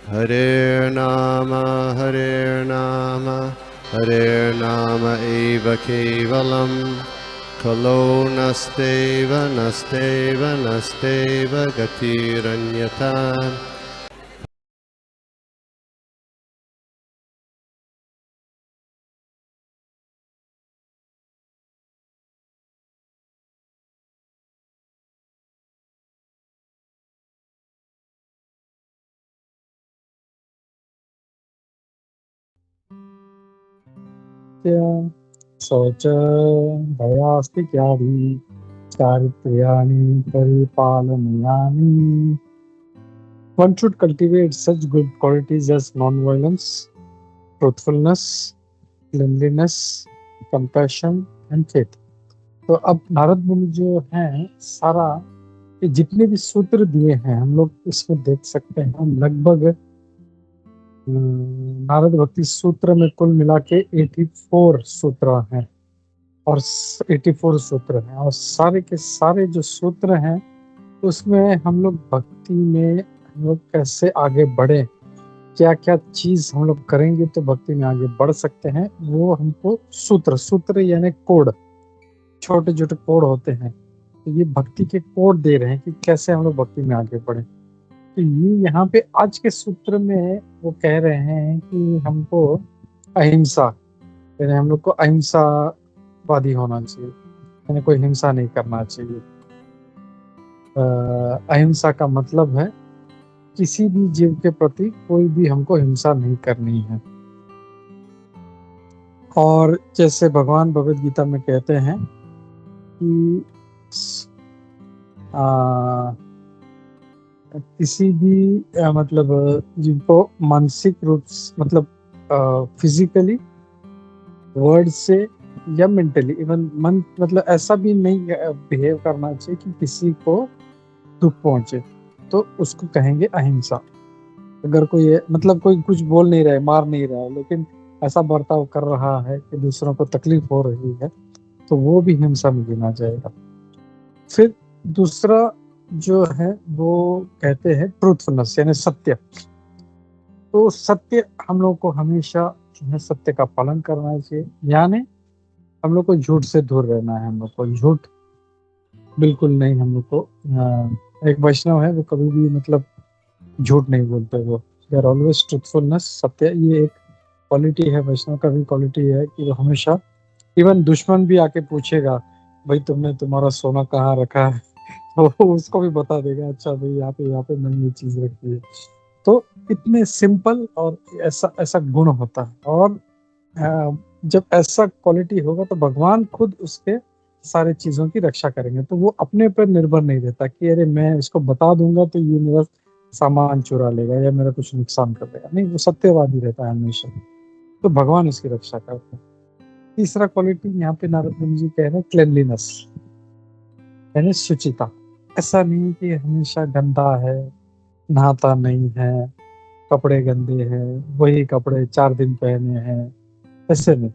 Hare Nama, Hare Nama eva kevalam, Kalo nasteva, nasteva, nasteva gatiranyata. शौच भयास्तिक्यादि चारित्र्याणि परिपालनीयानि. One should cultivate such good qualities as non-violence, truthfulness, cleanliness, compassion and faith. तो अब नारद मुनि जो हैं सारा ये जितने भी सूत्र दिए हैं हम लोग इसमें देख सकते हैं. लगभग नारद भक्ति सूत्र में कुल मिला के 84 सूत्र हैं और 84 सूत्र हैं और सारे के सारे जो सूत्र हैं उसमें हम लोग भक्ति में हम लोग कैसे आगे बढ़े, क्या क्या चीज हम लोग करेंगे तो भक्ति में आगे बढ़ सकते हैं, वो हमको सूत्र यानी कोड, छोटे छोटे कोड होते हैं. तो ये भक्ति के कोड दे रहे हैं कि कैसे हम लोग भक्ति में आगे बढ़े. तो ये यहाँ पे आज के सूत्र में वो कह रहे हैं कि हमको अहिंसा, यानी हम लोग को अहिंसावादी होना चाहिए, यानी कोई हिंसा नहीं करना चाहिए. अहिंसा का मतलब है किसी भी जीव के प्रति कोई भी हमको हिंसा नहीं करनी है. और जैसे भगवान भगवद गीता में कहते हैं कि किसी भी मतलब जिनको मानसिक रूप मतलब फिजिकली, वर्ड से या मेंटली, इवन मन मतलब ऐसा भी नहीं बिहेव करना चाहिए कि किसी को दुख पहुंचे, तो उसको कहेंगे अहिंसा. अगर कोई मतलब कोई कुछ बोल नहीं रहा है, मार नहीं रहा है, लेकिन ऐसा बर्ताव कर रहा है कि दूसरों को तकलीफ हो रही है, तो वो भी हिंसा में गिना जाएगा. फिर दूसरा जो है वो कहते हैं ट्रूथफुलनेस यानी सत्य. तो सत्य हम लोग को हमेशा जो है सत्य का पालन करना चाहिए, यानी हम लोग को झूठ से दूर रहना है. हम लोग को झूठ बिल्कुल नहीं. हम लोग को एक वैष्णव है वो कभी भी मतलब झूठ नहीं बोलते, वो दे आर ऑलवेज ट्रूथफुलनेस, सत्य. ये एक क्वालिटी है वैष्णव का भी, क्वालिटी है कि वो हमेशा, इवन दुश्मन भी आके पूछेगा भाई तुमने तुम्हारा सोना कहाँ रखा है, तो उसको भी बता देगा अच्छा भाई यहाँ पे मैंने ये चीज रखी है. तो इतने सिंपल और ऐसा ऐसा गुण होता है. और जब ऐसा क्वालिटी होगा तो भगवान खुद उसके सारे चीजों की रक्षा करेंगे. तो वो अपने पर निर्भर नहीं रहता कि अरे मैं इसको बता दूंगा तो ये मेरा सामान चुरा लेगा या मेरा कुछ नुकसान कर देगा. नहीं, वो सत्यवादी रहता है हमेशा, तो भगवान उसकी रक्षा करते हैं. तीसरा क्वालिटी यहाँ पे नारद मुनि जी कह रहे हैं क्लेनलीनेस यानी शुचिता. ऐसा नहीं कि हमेशा गंदा है, नहाता नहीं है, कपड़े गंदे हैं, वही कपड़े 4 दिन पहने हैं, ऐसे नहीं.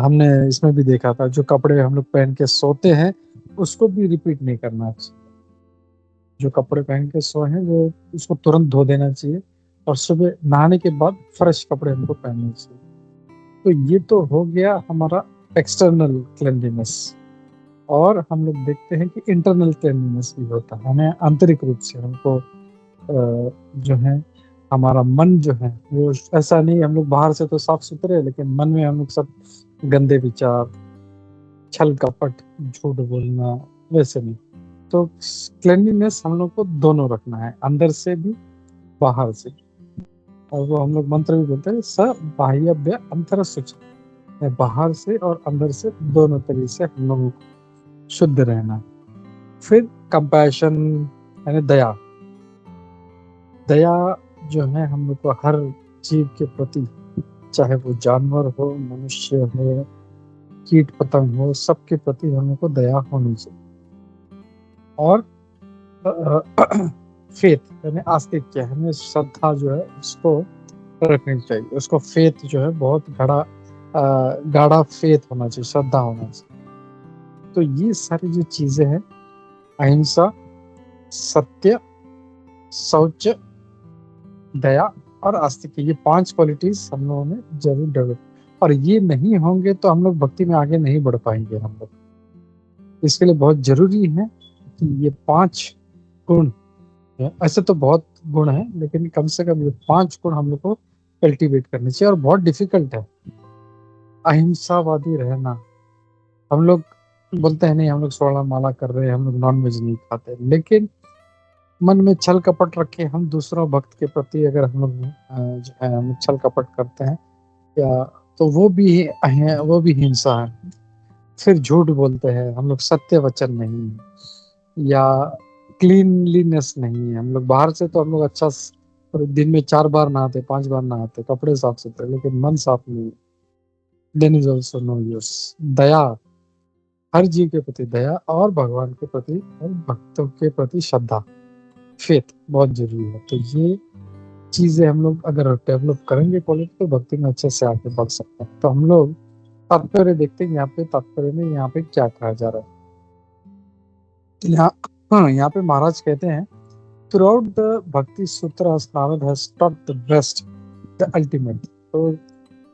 हमने इसमें भी देखा था जो कपड़े हम लोग पहन के सोते हैं उसको भी रिपीट नहीं करना चाहिए. जो कपड़े पहन के सोए हैं वो उसको तुरंत धो देना चाहिए और सुबह नहाने के बाद फ्रेश कपड़े हमको पहनने चाहिए. तो ये तो हो गया हमारा एक्सटर्नल क्लेanलीनेस. और हम लोग देखते हैं कि इंटरनल क्लेanलीनेस भी होता है, यानी आंतरिक रूप से हमको जो है हमारा मन जो है वो ऐसा नहीं, हम लोग बाहर से तो साफ सुथरे हैं लेकिन मन में हम लोग सब गंदे विचार, छल कपट, झूठ बोलना, वैसे नहीं. तो क्लेanलीनेस हम लोग को दोनों रखना है, अंदर से भी बाहर से. और वो हम लोग मंत्र भी बोलते हैं स बाह्यभ्य अंतर शुचि, बाहर से और अंदर से दोनों तरीके से हम लोगों को शुद्ध रहना है. फिर कंपैशन यानी दया. दया जो है हम लोग को हर जीव के प्रति, चाहे वो जानवर हो, मनुष्य हो, कीट पतंग हो, सबके प्रति हम लोग को दया होनी चाहिए. और फेथ यानी आस्तिक हमें श्रद्धा जो है उसको रखनी चाहिए. उसको फेथ जो है बहुत गाढ़ा फेथ होना चाहिए, श्रद्धा होना चाहिए. तो ये सारी जो चीजें हैं, अहिंसा, सत्य, शौच, दया और आस्तिक, ये 5 क्वालिटीज हम लोगों में जरूर डेवलप, और ये नहीं होंगे तो हम लोग भक्ति में आगे नहीं बढ़ पाएंगे हम लोग। इसके लिए बहुत जरूरी है कि ये 5 गुण है। ऐसे तो बहुत गुण है, लेकिन कम से कम ये 5 गुण हम लोग को कल्टीवेट करने चाहिए, और बहुत डिफिकल्ट है। अहिंसावादी रहना, हम लोग बोलते हैं नहीं हम लोग स्वर्ण माला कर रहे हैं, हम लोग नॉन वेज नहीं खाते, लेकिन मन में छल कपट रखे हम दूसरों भक्त के प्रति अगर हम लोग जो है हम छल कपट करते हैं या, तो वो भी हिंसा है। फिर झूठ बोलते हैं हम लोग, सत्य वचन नहीं है, या क्लीनलीनेस नहीं है। हम लोग बाहर से तो हम लोग अच्छा दिन में 4 बार नहाते, 5 बार नहाते, कपड़े साफ सुथरे, लेकिन मन साफ नहीं। Then is also no use. दया, हर जीव के प्रति दया, और भगवान के प्रति और भक्तों के प्रति श्रद्धा, फेथ बहुत जरूरी है। तो ये चीजें हम लोग अगर डेवलप करेंगे क्वालिटी, तो भक्ति में अच्छे से आगे बढ़ सकते हैं। तो हम लोग तात्पर्य देखते हैं यहाँ पे, तात्पर्य में यहाँ पे क्या कहा जा रहा है। तो यहाँ पे महाराज कहते हैं, थ्रू आउट द भक्ति सूत्र Narad has taught the best, the ultimate. तो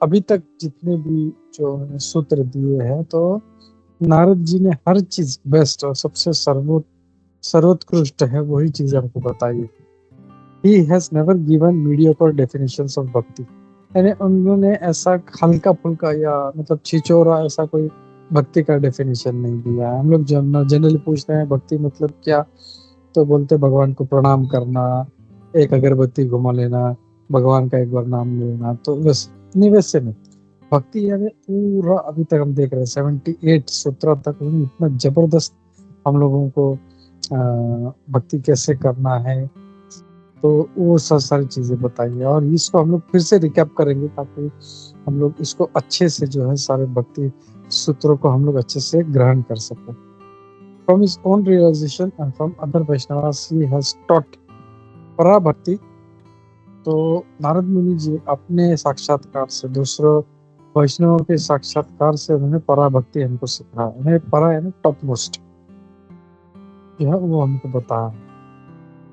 अभी तक जितने भी जो सूत्र दिए हैं, तो नारद जी ने हर चीज बेस्ट और सबसे सर्वोत्कृष्ट है वही चीज हमको बताई है। He has never given mediocre definitions of भक्ति, यानी उन्होंने ऐसा हल्का फुल्का या मतलब छिचोरा ऐसा कोई भक्ति का डेफिनेशन नहीं दिया है। हम लोग जनरली पूछते हैं भक्ति मतलब क्या, तो बोलते भगवान को प्रणाम करना, एक अगरबत्ती घुमा लेना, भगवान का एक बार नाम लेना, तो वैसे नहीं। भक्ति यानी पूरा अभी तक हम देख रहे हैं 78 सूत्र तक इतना जबरदस्त हम लोगों को भक्ति कैसे करना है, तो वो सारी चीजें बताइए, और इसको हम लोग फिर से रिकैप करेंगे ताकि हम लोग इसको अच्छे से जो है सारे भक्ति सूत्रों को हम लोग अच्छे से ग्रहण कर सकें। From his own realization and from other Vaishnavas he has taught पराभक्ति। तो नारद मुनि जी अपने साक्षात्कार से, दूसरों वैष्णवों के साक्षात्कार से उन्होंने पराभक्ति हमको सिखाया। उन्हें परा यानी टॉप मोस्ट जो है वो हमको बताया।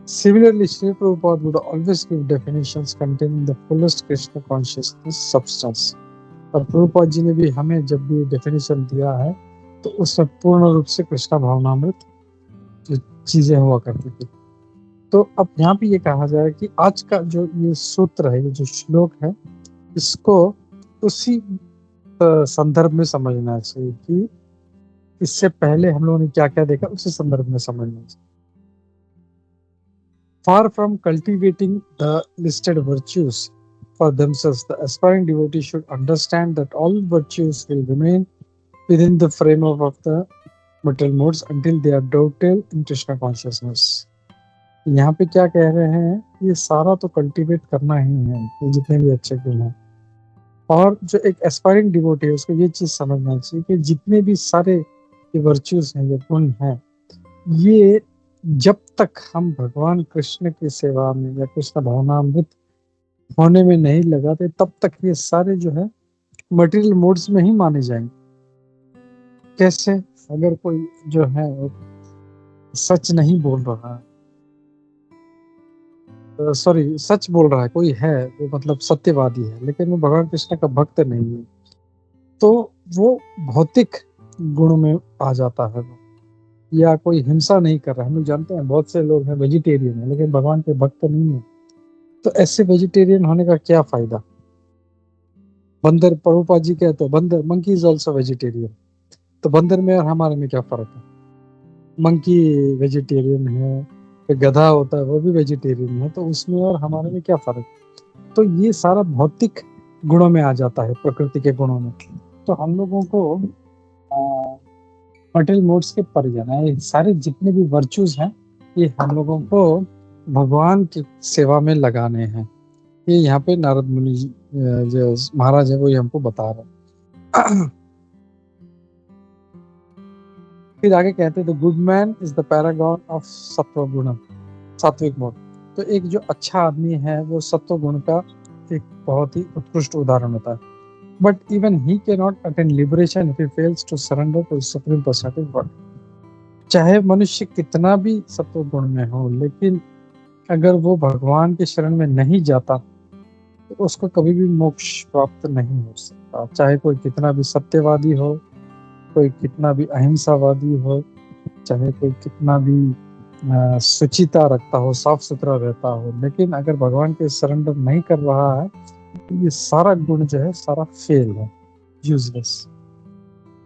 Similarly, Sri Prabhupada would always give definitions containing the fullest Krishna consciousness substance. और प्रभुपाद जी ने भी हमें जब भी डेफिनेशन दिया है, तो उसमें पूर्ण रूप से कृष्णा भावनामृत जो चीजें हुआ करती थी। तो अब यहाँ पे ये कहा जाए कि आज का जो ये सूत्र है, ये जो श्लोक है, इसको उसी संदर्भ में समझना चाहिए कि इससे पहले हम लोगों ने क्या क्या देखा, उसी संदर्भ में समझना चाहिए। Far from cultivating the listed virtues for themselves, the aspiring devotee should understand that all virtues will remain within the framework of the material modes until they are dovetailed in Krishna consciousness. यहाँ पे क्या कह रहे हैं, ये सारा तो cultivate करना ही है, ये जितने भी अच्छे गुण हैं। और जो एक एस्पायरिंग डिवोटी है उसको ये चीज समझना चाहिए कि जितने भी सारे ये वर्च्यूज हैं, ये गुण हैं, ये जब तक हम भगवान कृष्ण की सेवा में या कृष्ण भावनामृत होने में नहीं लगाते, तब तक ये सारे जो है मटेरियल मोड्स में ही माने जाएंगे। कैसे? अगर कोई जो है सच नहीं बोल रहा है, सॉरी सच बोल रहा है, कोई है वो मतलब सत्यवादी है, लेकिन वो भगवान कृष्ण का भक्त नहीं है, तो वो भौतिक गुण में आ जाता है। या कोई हिंसा नहीं कर रहा है। हम लोग जानते हैं बहुत से लोग हैं वेजिटेरियन है, लेकिन भगवान के भक्त नहीं है, तो ऐसे वेजिटेरियन होने का क्या फायदा। बंदर, प्रभुपाद जी कहते हैं बंदर, मंकी इज ऑल्सो वेजिटेरियन, तो बंदर में और हमारे में क्या फर्क है। मंकी वेजिटेरियन है, गधा होता है वो भी वेजिटेरियन है, तो उसमें और हमारे में क्या फर्क। तो ये सारा भौतिक गुणों में आ जाता है, प्रकृति के गुणों में। तो हम लोगों को मटेरियल मोड्स के पर जाना है। सारे जितने भी वर्चूज हैं ये हम लोगों को भगवान की सेवा में लगाने हैं। ये यहाँ पे नारद मुनि जो महाराज है वो हमको बता रहे हैं। फिर आगे कहते हैं the good man is the Paragon of सत्व गुण, सात्विक मोड। तो एक जो अच्छा आदमी है वो सत्व गुण का एक बहुत ही उत्कृष्ट उदाहरण होता है। But even he can not attain liberation if he fails to surrender to supreme personality of God. चाहे मनुष्य कितना भी सत्व गुण में हो, लेकिन अगर वो भगवान के शरण में नहीं जाता तो उसको कभी भी मोक्ष प्राप्त नहीं हो सकता, चाहे कोई कितना भी सत्यवादी हो, कोई कितना भी अहिंसावादी हो, चाहे कोई कितना भी सुचिता रखता हो, साफ सुथरा रहता हो, लेकिन अगर भगवान के सरेंडर नहीं कर रहा है तो ये सारा गुण जो है सारा फेल है, यूजलेस।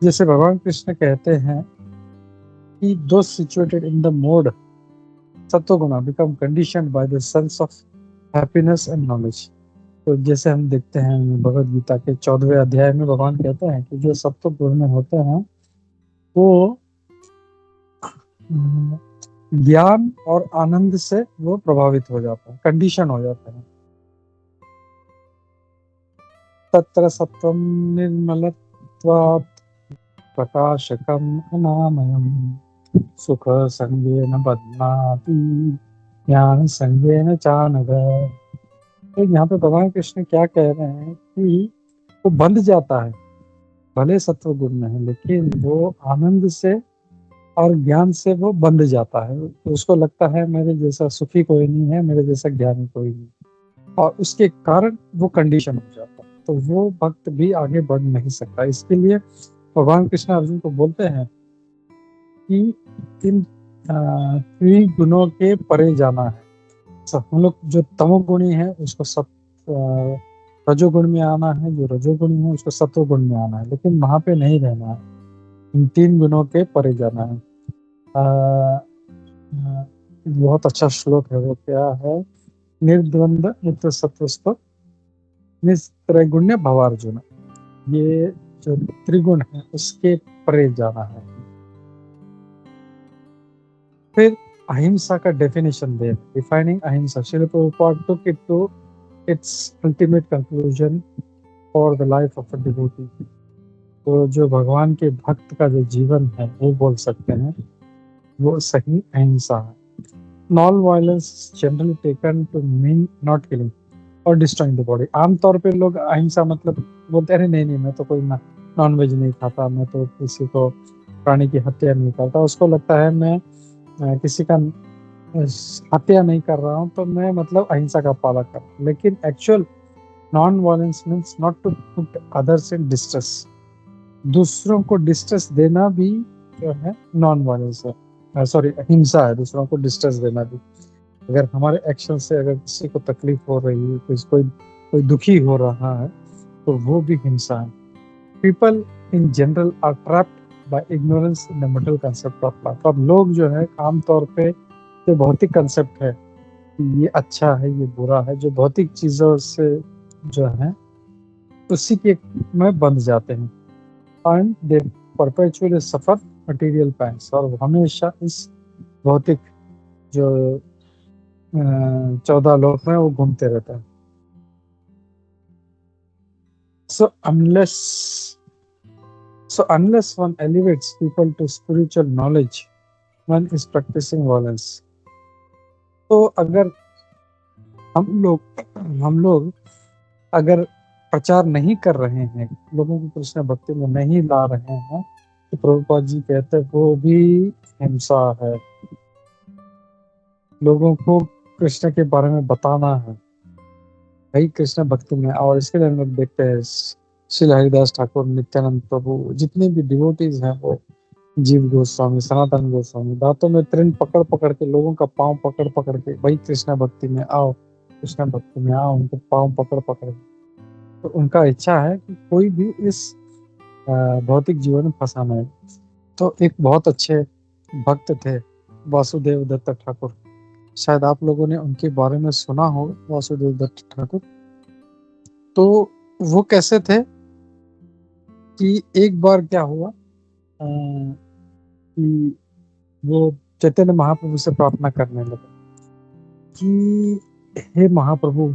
जैसे भगवान कृष्ण कहते हैं कि those situated in the mode सत्वगुणा become conditioned by the sense of happiness and knowledge। तो जैसे हम देखते हैं भगवद गीता के 14वें अध्याय में भगवान कहते हैं कि जो सत्व गुण में होते हैं वो ज्ञान और आनंद से वो प्रभावित हो जाते हैं, कंडीशन हो जाते हैं। तत्र सत्वं निर्मलत्वात् प्रकाशकम् अनामयम् सुख संगेन बध्नाति ज्ञान संगेन चानघ। तो यहाँ पे भगवान कृष्ण क्या कह रहे हैं कि वो बंध जाता है, भले सत्व गुण में है, लेकिन वो आनंद से और ज्ञान से वो बंध जाता है। तो उसको लगता है मेरे जैसा सुखी कोई नहीं है, मेरे जैसा ज्ञानी कोई नहीं, और उसके कारण वो कंडीशन हो जाता है, तो वो भक्त भी आगे बढ़ नहीं सकता। इसके लिए भगवान कृष्ण अर्जुन को बोलते हैं कि इन त्रिगुणों के परे जाना है। हम लोग जो तमोगुणी है उसको रजोगुण में आना है, जो रजोगुणी है उसको सत्वगुण में आना है, लेकिन वहां पे नहीं रहना है, इन 3 गुणों के परे जाना है। बहुत अच्छा श्लोक है, वो क्या है, निर्द्वंद नित्य सत्वस्व निस्त्रैगुण्य भवार्जुन। ये जो त्रिगुण है उसके परे जाना है। फिर अहिंसा का डेफिनेशन दे, डिफाइनिंग अहिंसा। Srila Prabhupada took it to its ultimate conclusion for the life of a devotee। तो जो भगवान के भक्त का जो जीवन है वो बोल सकते हैं वो सही अहिंसा है। Non violence generally taken to mean not killing और डिस्ट्रॉइंग द बॉडी। आमतौर पे लोग अहिंसा मतलब बोलते हैं नहीं मैं तो कोई नॉन वेज नहीं खाता, मैं तो किसी को प्राणी की हत्या नहीं करता। उसको लगता है मैं किसी का हत्या नहीं कर रहा हूँ तो मैं मतलब अहिंसा का पालन कर। लेकिन actual non violence means not to put others in distress. दूसरों को डिस्ट्रेस देना भी जो है नॉन वायलेंस है, सॉरी हिंसा है, दूसरों को डिस्ट्रेस देना भी। अगर हमारे एक्शन से अगर किसी को तकलीफ हो रही है, कोई दुखी हो रहा है, तो वो भी हिंसा है। People in general R trapped by ignorance in the material concept of life. अब लोग जो है आमतौर पे जो भौतिक कंसेप्ट है कि ये अच्छा है ये बुरा है, जो भौतिक चीजों से जो है उसी के में बंध जाते हैं, and they perpetually suffer material pains, और हमेशा इस भौतिक जो 14 लोक में वो घूमते रहते हैं। So unless one elevates people to spiritual knowledge, one is practicing violence। तो अगर हम लोग अगर प्रचार नहीं कर रहे हैं, लोगों को कृष्ण भक्ति में नहीं ला रहे हैं, तो प्रभुपाद जी कहते हैं वो भी हिंसा है। लोगों को कृष्ण के बारे में बताना है, भाई कृष्ण भक्ति में। और इसके लिए हम लोग देखते हैं श्री हरिदास ठाकुर, नित्यानंद प्रभु, जितने भी डिवोटीज हैं, वो जीव गोस्वामी, सनातन गोस्वामी, दांतों में तृण पकड़ पकड़ के, लोगों का पांव पकड़ पकड़ के, भाई कृष्ण भक्ति में आओ, कृष्ण भक्ति में आओ, उनको पांव पकड़ पकड़ के। तो उनका इच्छा है कि कोई भी इस भौतिक जीवन में फंसा नहीं। तो एक बहुत अच्छे भक्त थे वासुदेव दत्त ठाकुर, शायद आप लोगों ने उनके बारे में सुना हो, वासुदेव दत्त ठाकुर। तो वो कैसे थे कि एक बार क्या हुआ कि वो चैतन्य महाप्रभु से प्रार्थना करने लगे कि हे महाप्रभु,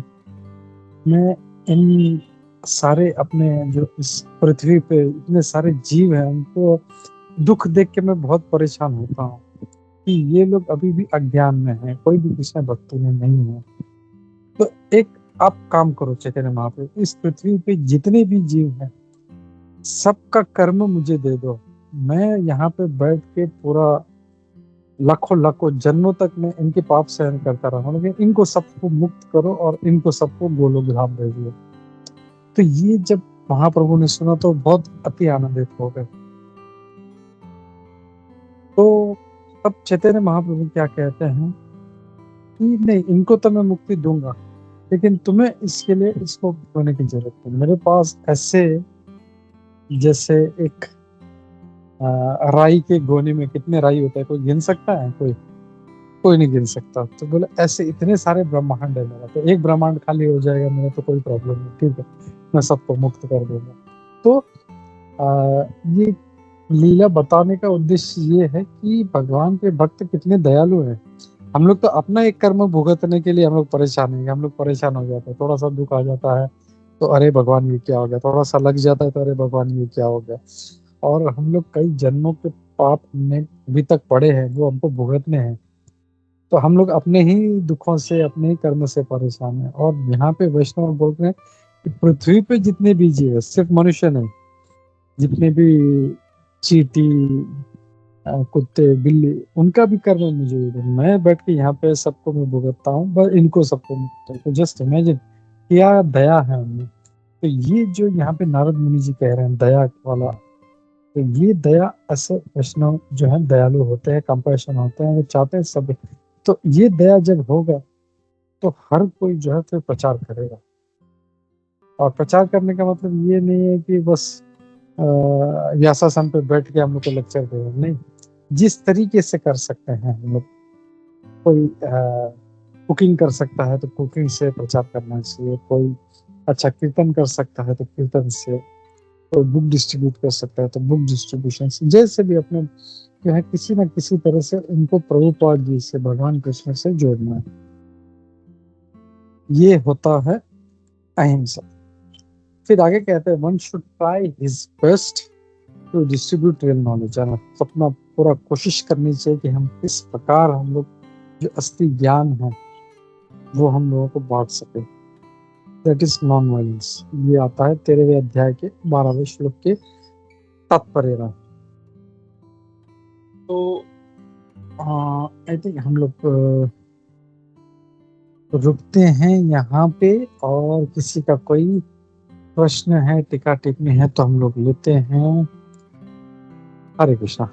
मैं इन सारे अपने जो इस पृथ्वी पे इतने सारे जीव हैं, उनको दुख देख के मैं बहुत परेशान होता हूँ कि ये लोग अभी भी अज्ञान में हैं, कोई भी कृष्ण भक्ति में नहीं है। तो एक आप काम करो चैतन्य महाप्रभु, इस पृथ्वी पे जितने भी जीव हैं सबका कर्म मुझे दे दो, मैं यहाँ पे बैठ के पूरा लाखों लाखों जन्मों तक मैं इनके पाप सहन करता रहा हूँ, लेकिन इनको सबको मुक्त करो और इनको सबको गोलोक धाम भेजिए। तो ये जब महाप्रभु ने सुना तो बहुत अति आनंदित हो गए। तो तब चैतन्य महाप्रभु क्या कहते हैं कि नहीं, इनको तो मैं मुक्ति दूंगा, लेकिन तुम्हें इसके लिए इसको होने की जरूरत है। मेरे पास ऐसे, जैसे एक राई के गोने में कितने राई होता है, कोई गिन सकता है? कोई नहीं गिन सकता। तो बोले ऐसे इतने सारे ब्रह्मांड है मेरा, तो एक ब्रह्मांड खाली हो जाएगा मेरा तो कोई प्रॉब्लम नहीं, ठीक है, मैं सबको मुक्त कर दूंगा। तो ये लीला बताने का उद्देश्य ये है कि भगवान के भक्त कितने दयालु हैं। हम लोग तो अपना एक कर्म भुगतने के लिए हम लोग परेशान हैं, हम लोग परेशान हो जाते हैं, थोड़ा सा दुख आ जाता है तो अरे भगवान ये क्या हो गया, थोड़ा सा लग जाता है तो अरे भगवान ये क्या हो गया। और हम लोग कई जन्मों के पाप हमने अभी तक पड़े हैं, वो हमको भुगतने हैं। तो हम लोग अपने ही दुखों से, अपने ही कर्म से परेशान हैं। और यहाँ पे वैष्णव बोल रहे हैं कि पृथ्वी पे जितने भी जीव है, सिर्फ मनुष्य नहीं, जितने भी चींटी, कुत्ते, बिल्ली, उनका भी कर्म मुझे दे। मैं बैठ के यहाँ पे सबको मैं भुगतता हूँ, बस इनको सबको मुक्त है। तो जस्ट इमेजिन क्या दया है उनमें। तो ये जो यहाँ पे नारद मुनि जी कह रहे हैं दया वाला, तो ये दया, ऐसे वैष्णव जो है दयालु होते हैं, कंपैशन होते हैं, वो चाहते हैं सब। तो ये दया जब होगा तो हर कोई जो है फिर प्रचार करेगा। और प्रचार करने का मतलब ये नहीं है कि बस व्यासासन पे बैठ के हम लोग को लेक्चर देगा, नहीं, जिस तरीके से कर सकते हैं हम लोग। कोई कुकिंग कर सकता है तो कुकिंग से प्रचार करना चाहिए, कोई अच्छा कीर्तन कर सकता है तो कीर्तन से, कोई बुक डिस्ट्रीब्यूट कर सकता है तो बुक डिस्ट्रीब्यूशन से, जैसे भी अपने जो है किसी न किसी तरह से उनको प्रभुपाद जी से, भगवान कृष्ण से जोड़ना है। ये होता है अहिंसा। फिर आगे कहते हैं one should try his best to distribute real knowledge. अपना पूरा कोशिश करनी चाहिए कि हम किस प्रकार हम लोग जो असली ज्ञान है वो हम लोगों को बांट सके। That is non violence. ये आता है 13वें अध्याय के 12वें श्लोक के तात्पर्य में। तो आई थिंक हम लोग रुकते हैं यहाँ पे, और किसी का कोई प्रश्न है, टीका टिप्पणी है तो हम लोग लेते हैं। हरे कृष्णा।